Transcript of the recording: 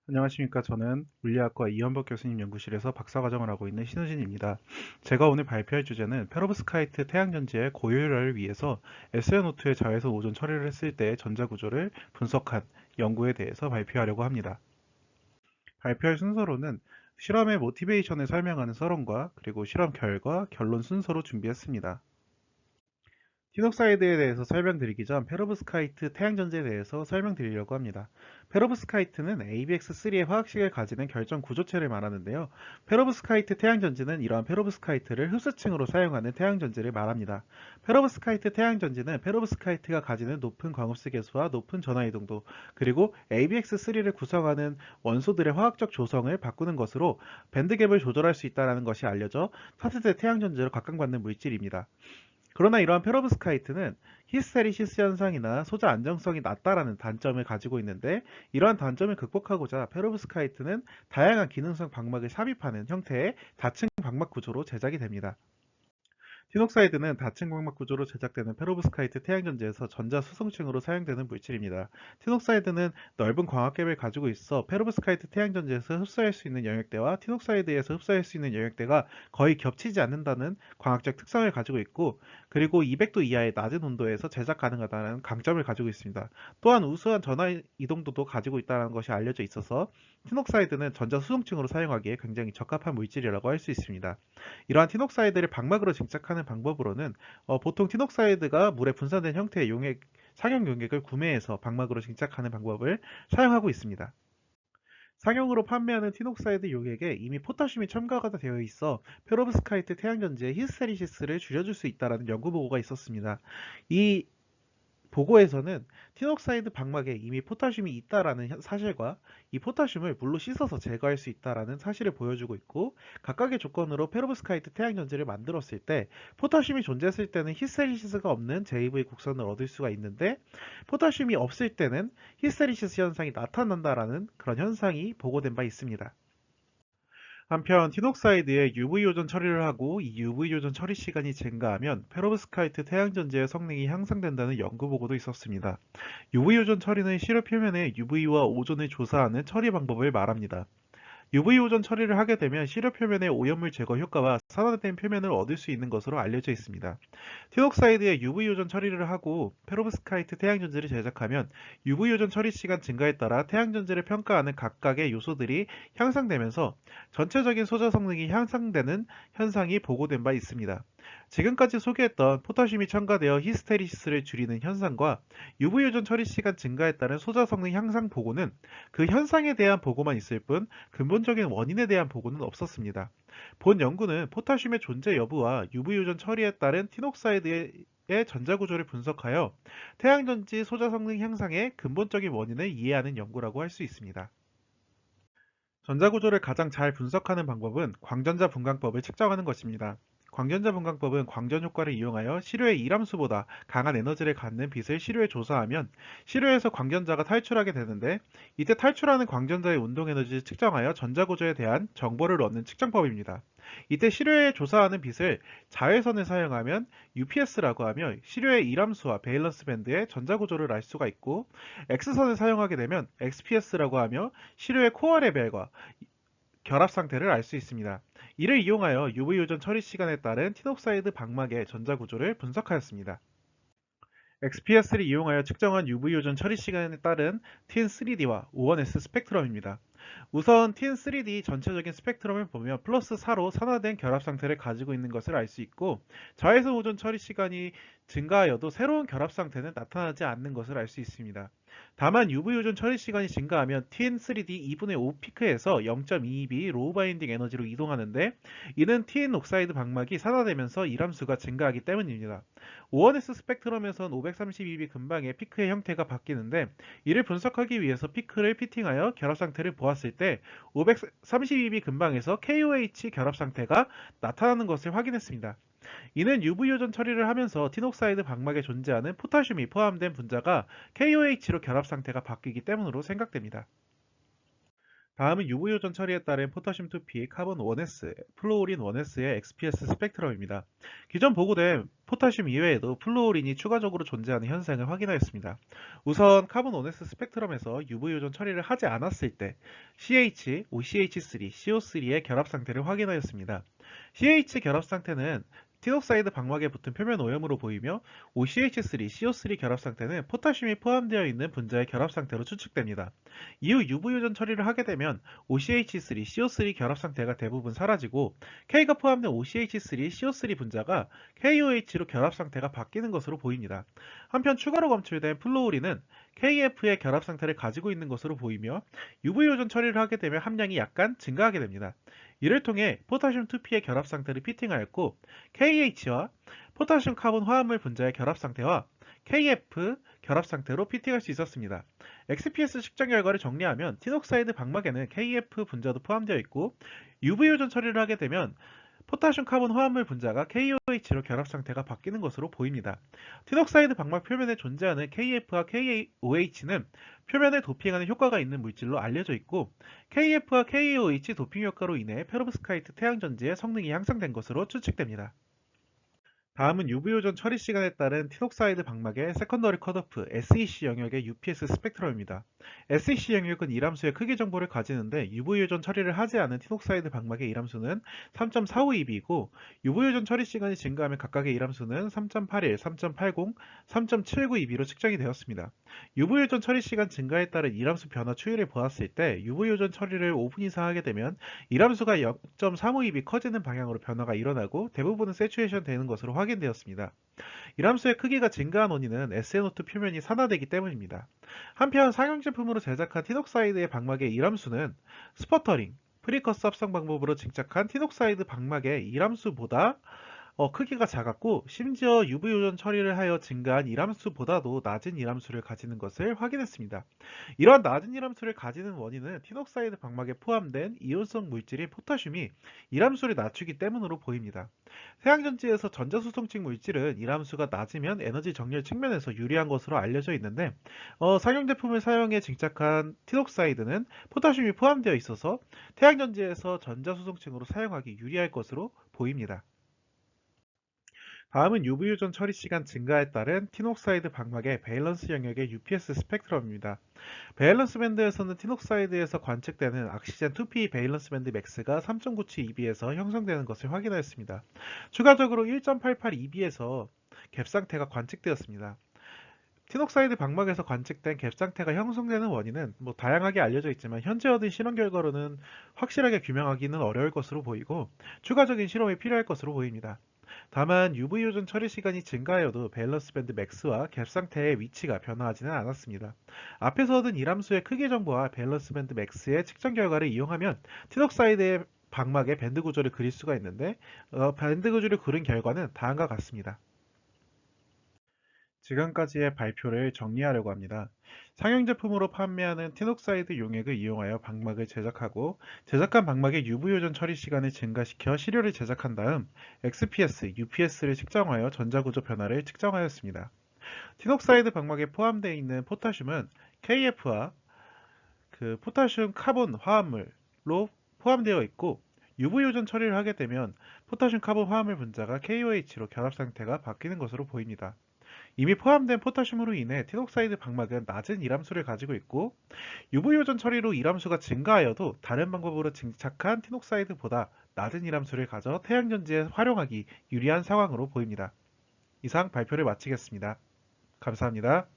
안녕하십니까. 저는 물리학과 이현복 교수님 연구실에서 박사과정을 하고 있는 신우진입니다. 제가 오늘 발표할 주제는 페로브스카이트 태양전지의 고효율화를 위해서 SN2의 자외선 오존 처리를 했을 때 전자구조를 분석한 연구에 대해서 발표하려고 합니다. 발표할 순서로는 실험의 모티베이션을 설명하는 서론과 그리고 실험 결과, 결론 순서로 준비했습니다. 티녹사이드에 대해서 설명드리기 전 페로브스카이트 태양전지에 대해서 설명드리려고 합니다. 페로브스카이트는 ABX3의 화학식을 가지는 결정 구조체를 말하는데요. 페로브스카이트 태양전지는 이러한 페로브스카이트를 흡수층으로 사용하는 태양전지를 말합니다. 페로브스카이트 태양전지는 페로브스카이트가 가지는 높은 광합수 계수와 높은 전하이동도, 그리고 ABX3를 구성하는 원소들의 화학적 조성을 바꾸는 것으로 밴드갭을 조절할 수 있다는 것이 알려져 차세대 태양전지로 각광받는 물질입니다. 그러나 이러한 페로브스카이트는 히스테리시스 현상이나 소자 안정성이 낮다라는 단점을 가지고 있는데, 이러한 단점을 극복하고자 페로브스카이트는 다양한 기능성 방막을 삽입하는 형태의 다층 방막 구조로 제작이 됩니다. 티녹사이드는 다층 광막 구조로 제작되는 페로브스카이트 태양전지에서 전자 수성층으로 사용되는 물질입니다. 티녹사이드는 넓은 광학갭을 가지고 있어 페로브스카이트 태양전지에서 흡수할 수 있는 영역대와 티녹사이드에서 흡수할 수 있는 영역대가 거의 겹치지 않는다는 광학적 특성을 가지고 있고, 그리고 200도 이하의 낮은 온도에서 제작 가능하다는 강점을 가지고 있습니다. 또한 우수한 전하 이동도도 가지고 있다는 것이 알려져 있어서 티녹사이드는 전자 수성층으로 사용하기에 굉장히 적합한 물질이라고 할 수 있습니다. 이러한 티녹사이드를 방막으로 증착하는 방법으로는 보통 티녹사이드가 물에 분산된 형태의 상용 용액을 구매해서 방막으로 증착하는 방법을 사용하고 있습니다. 상용으로 판매하는 티녹사이드 용액에 이미 포타슘이 첨가가 되어 있어 페로브스카이트 태양전지의 히스테리시스를 줄여줄 수 있다는 연구 보고가 있었습니다. 이 보고에서는 티녹사이드 방막에 이미 포타슘이 있다라는 사실과 이 포타슘을 물로 씻어서 제거할 수 있다라는 사실을 보여주고 있고, 각각의 조건으로 페로브스카이트 태양전지를 만들었을 때 포타슘이 존재했을 때는 히스테리시스가 없는 JV 곡선을 얻을 수가 있는데, 포타슘이 없을 때는 히스테리시스 현상이 나타난다라는 그런 현상이 보고된 바 있습니다. 한편 티녹사이드에 UV요전 처리를 하고 이 UV요전 처리 시간이 증가하면 페로브스카이트 태양전지의 성능이 향상된다는 연구 보고도 있었습니다. UV요전 처리는 시료 표면에 UV와 오존을 조사하는 처리 방법을 말합니다. UV 오존 처리를 하게 되면 시료 표면의 오염물 제거 효과와 산화된 표면을 얻을 수 있는 것으로 알려져 있습니다. 티녹사이드에 UV 오존 처리를 하고 페로브스카이트 태양전지를 제작하면 UV 오존 처리 시간 증가에 따라 태양전지를 평가하는 각각의 요소들이 향상되면서 전체적인 소자 성능이 향상되는 현상이 보고된 바 있습니다. 지금까지 소개했던 포타슘이 첨가되어 히스테리시스를 줄이는 현상과 UV 오존 처리 시간 증가에 따른 소자 성능 향상 보고는 그 현상에 대한 보고만 있을 뿐 근본적인 원인에 대한 보고는 없었습니다. 본 연구는 포타슘의 존재 여부와 UV요전 처리에 따른 티녹사이드의 전자구조를 분석하여 태양전지 소자 성능 향상의 근본적인 원인을 이해하는 연구라고 할 수 있습니다. 전자구조를 가장 잘 분석하는 방법은 광전자 분광법을 측정하는 것입니다. 광전자 분광법은 광전 효과를 이용하여 시료의 이람수보다 강한 에너지를 갖는 빛을 시료에 조사하면 시료에서 광전자가 탈출하게 되는데, 이때 탈출하는 광전자의 운동 에너지를 측정하여 전자구조에 대한 정보를 얻는 측정법입니다. 이때 시료에 조사하는 빛을 자외선을 사용하면 UPS라고 하며 시료의 이람수와 베일런스 밴드의 전자구조를 알 수가 있고, X선을 사용하게 되면 XPS라고 하며 시료의 코어 레벨과 결합 상태를 알 수 있습니다. 이를 이용하여 UV 요전 처리 시간에 따른 티녹사이드 방막의 전자 구조를 분석하였습니다. XPS를 이용하여 측정한 UV 요전 처리 시간에 따른 TN3D와 O1S 스펙트럼입니다. 우선 TN3D 전체적인 스펙트럼을 보면 플러스 4로 산화된 결합 상태를 가지고 있는 것을 알 수 있고, 자외선 오존 처리 시간이 증가하여도 새로운 결합 상태는 나타나지 않는 것을 알 수 있습니다. 다만 UV 오존 처리 시간이 증가하면 TN3D 2분의 5 피크에서 0.22 로우 바인딩 에너지로 이동하는데, 이는 TN 옥사이드 방막이 산화되면서 이람수가 증가하기 때문입니다. O1S 스펙트럼에선 532B 근방의 피크의 형태가 바뀌는데, 이를 분석하기 위해서 피크를 피팅하여 결합 상태를 보았을 때 532B 근방에서 KOH 결합 상태가 나타나는 것을 확인했습니다. 이는 UV 요전 처리를 하면서 티녹사이드 방막에 존재하는 포타슘이 포함된 분자가 KOH로 결합 상태가 바뀌기 때문으로 생각됩니다. 다음은 UV 요전 처리에 따른 포타슘 2P, 카본 1S, 플루오린 1S의 XPS 스펙트럼입니다. 기존 보고된 포타슘 이외에도 플루오린이 추가적으로 존재하는 현상을 확인하였습니다. 우선 카본 1S 스펙트럼에서 UV 요전 처리를 하지 않았을 때 CH, OCH3, CO3의 결합 상태를 확인하였습니다. CH 결합 상태는 티녹사이드 방막에 붙은 표면 오염으로 보이며 OCH3, CO3 결합 상태는 포타슘이 포함되어 있는 분자의 결합 상태로 추측됩니다. 이후 UV 요전 처리를 하게 되면 OCH3, CO3 결합 상태가 대부분 사라지고 K가 포함된 OCH3, CO3 분자가 KOH로 결합 상태가 바뀌는 것으로 보입니다. 한편 추가로 검출된 플로우린은 KF의 결합 상태를 가지고 있는 것으로 보이며 UV 요전 처리를 하게 되면 함량이 약간 증가하게 됩니다. 이를 통해 포타슘 2P의 결합 상태를 피팅하였고 KH와 포타슘 카본 화합물 분자의 결합 상태와 KF 결합 상태로 피팅할 수 있었습니다. XPS 측정 결과를 정리하면 티녹사이드 방막에는 KF 분자도 포함되어 있고 UV 요전 처리를 하게 되면 포타슘 카본 화합물 분자가 KOH로 결합 상태가 바뀌는 것으로 보입니다. 티녹사이드 방막 표면에 존재하는 KF와 KOH는 표면을 도핑하는 효과가 있는 물질로 알려져 있고 KF와 KOH 도핑 효과로 인해 페로브스카이트 태양전지의 성능이 향상된 것으로 추측됩니다. 다음은 UV 요전 처리 시간에 따른 티녹사이드 방막의 세컨더리 컷오프 SEC 영역의 UPS 스펙트럼입니다. SEC 영역은 이람수의 크기 정보를 가지는데 UV 요전 처리를 하지 않은 티녹사이드 방막의 이람수는 3.452b이고 UV 요전 처리 시간이 증가하면 각각의 이람수는 3.81, 3.80, 3.792b로 측정이 되었습니다. UV 요전 처리 시간 증가에 따른 이람수 변화 추이를 보았을 때 UV 요전 처리를 5분 이상 하게 되면 이람수가 0.352b 커지는 방향으로 변화가 일어나고 대부분은 세츄레이션 되는 것으로 확인되었습니다. 이람수의 크기가 증가한 원인은 SNO2 표면이 산화되기 때문입니다. 한편 상용 제품으로 제작한 티녹사이드의 방막의 이람수는 스퍼터링, 프리커스 합성 방법으로 증착한 티녹사이드 방막의 이람수보다 크기가 작았고 심지어 UV 요전 처리를 하여 증가한 이람수보다도 낮은 이람수를 가지는 것을 확인했습니다. 이러한 낮은 이람수를 가지는 원인은 티녹사이드 방막에 포함된 이온성 물질인 포타슘이 이람수를 낮추기 때문으로 보입니다. 태양전지에서 전자수성층 물질은 이람수가 낮으면 에너지 정렬 측면에서 유리한 것으로 알려져 있는데 상용 제품을 사용해 증착한 티녹사이드는 포타슘이 포함되어 있어서 태양전지에서 전자수성층으로 사용하기 유리할 것으로 보입니다. 다음은 UV 요전 처리 시간 증가에 따른 티녹사이드 방막의 베일런스 영역의 UPS 스펙트럼입니다. 베일런스 밴드에서는 티녹사이드에서 관측되는 악시젠 2P 베일런스 밴드 맥스가 3.97 EB에서 형성되는 것을 확인하였습니다. 추가적으로 1.88 EB에서 갭 상태가 관측되었습니다. 티녹사이드 방막에서 관측된 갭 상태가 형성되는 원인은 다양하게 알려져 있지만 현재 얻은 실험 결과로는 확실하게 규명하기는 어려울 것으로 보이고 추가적인 실험이 필요할 것으로 보입니다. 다만 UV 요전 처리 시간이 증가하여도 밸런스 밴드 맥스와 갭 상태의 위치가 변화하지는 않았습니다. 앞에서 얻은 이람수의 크기 정보와 밸런스 밴드 맥스의 측정 결과를 이용하면 티녹사이드의 방막의 밴드 구조를 그릴 수가 있는데 밴드 구조를 그린 결과는 다음과 같습니다. 지금까지의 발표를 정리하려고 합니다. 상용 제품으로 판매하는 티녹사이드 용액을 이용하여 방막을 제작하고 제작한 방막의 UV 요전 처리 시간을 증가시켜 시료를 제작한 다음 XPS, UPS를 측정하여 전자구조 변화를 측정하였습니다. 티녹사이드 방막에 포함되어 있는 포타슘은 KF와 포타슘 카본 화합물로 포함되어 있고 UV 요전 처리를 하게 되면 포타슘 카본 화합물 분자가 KOH로 결합 상태가 바뀌는 것으로 보입니다. 이미 포함된 포타슘으로 인해 티녹사이드 방막은 낮은 이람수를 가지고 있고 UV 요전 처리로 이람수가 증가하여도 다른 방법으로 증착한 티녹사이드보다 낮은 이람수를 가져 태양전지에 활용하기 유리한 상황으로 보입니다. 이상 발표를 마치겠습니다. 감사합니다.